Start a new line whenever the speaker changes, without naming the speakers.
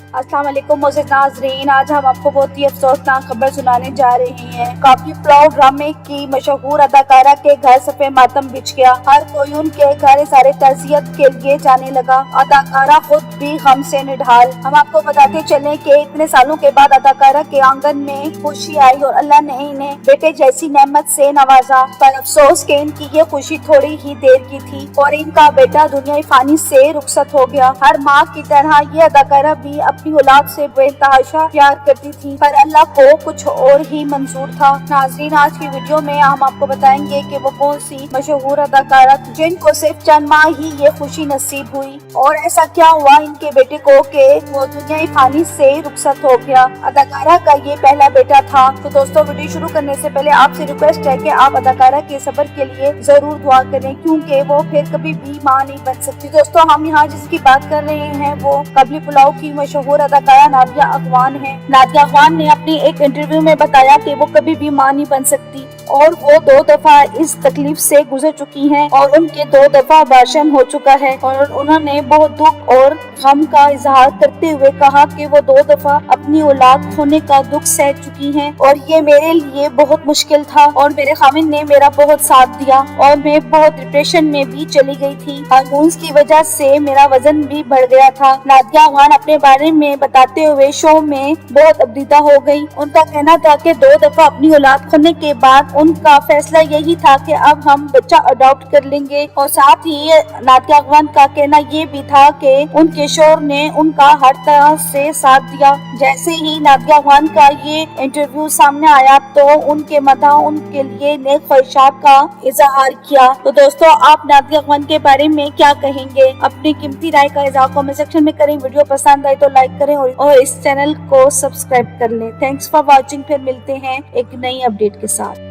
अस्सलाम वालेकुम मोअज़्ज़िज़ नाज़रीन, आज हम आपको बहुत ही अफसोसनाक खबर सुनाने जा रहे हैं। काफी पुलाव ड्रामे की मशहूर अदाकारा के घर सफे मातम बिछ गया। हर कोई उनके घर सारे ताज़ियत के लिए जाने लगा। अदाकारा खुद भी गम से निढाल। हम आपको बताते चले कि इतने सालों के बाद अदाकारा के आंगन में खुशी आई और अल्लाह ने इन्हें बेटे जैसी नेमत से नवाजा। पर अफसोस के इनकी ये खुशी थोड़ी ही देर की थी और इनका बेटा दुनियाई फानी से रुखसत हो गया। हर माँ की तरह ये अदाकारा भी अपनी औलाद से बेतहाशा प्यार करती थी, पर अल्लाह को कुछ और ही मंजूर था। नाज़रीन, आज की वीडियो में हम आपको बताएंगे कि वो कौन सी मशहूर अदाकारा थी जिनको सिर्फ चंद माह ही ये खुशी नसीब हुई और ऐसा क्या हुआ इनके बेटे को कि वो दुनियाई फानी से रुखसत हो गया। अदाकारा का ये पहला बेटा था। तो दोस्तों, वीडियो शुरू करने से पहले आपसे रिक्वेस्ट है कि आप अदाकारा के सब्र के लिए जरूर दुआ करें, क्योंकि वो फिर कभी भी माँ नहीं बन सकती। दोस्तों, हम यहाँ जिसकी बात कर रहे हैं वो काबली पुलाव की मशहूर अदाकारा नादिया अगवान है। नादिया अगवान ने अपनी एक इंटरव्यू में बताया कि वो कभी भी मां नहीं बन सकती और वो 2 दफा इस तकलीफ से गुजर चुकी हैं और उनके 2 दफा अबॉर्शन हो चुका है। और उन्होंने बहुत दुख और गम का इजहार करते हुए कहा कि वो 2 दफा अपनी औलाद खोने का दुख सह चुकी हैं और ये मेरे लिए बहुत मुश्किल था और मेरे खामिन ने मेरा बहुत साथ दिया और मैं बहुत डिप्रेशन में भी चली गई थी। हार्मोन्स की वजह से मेरा वजन भी बढ़ गया था। नादिया अगवान अपने बारे में बताते हुए शो में बहुत अबदीदा हो गई। उनका कहना था कि 2 दफा अपनी औलाद खोने के बाद उनका फैसला यही था कि अब हम बच्चा अडॉप्ट कर लेंगे। और साथ ही नादिया अगवान का कहना ये भी था कि उनके शोहर ने उनका हर तरह से साथ दिया। जैसे ही नादिया अगवान का ये इंटरव्यू सामने आया तो उनके मदा उनके लिए नेक ख्वाहिशात का इजहार किया। तो दोस्तों, आप नादिया अगवान के बारे में क्या कहेंगे? अपनी कीमती राय का इजहार कमेंट सेक्शन में करें। वीडियो पसंद आए तो लाइक करें और इस चैनल को सब्सक्राइब कर लें। Thanks for watching. फिर मिलते हैं एक नई अपडेट के साथ।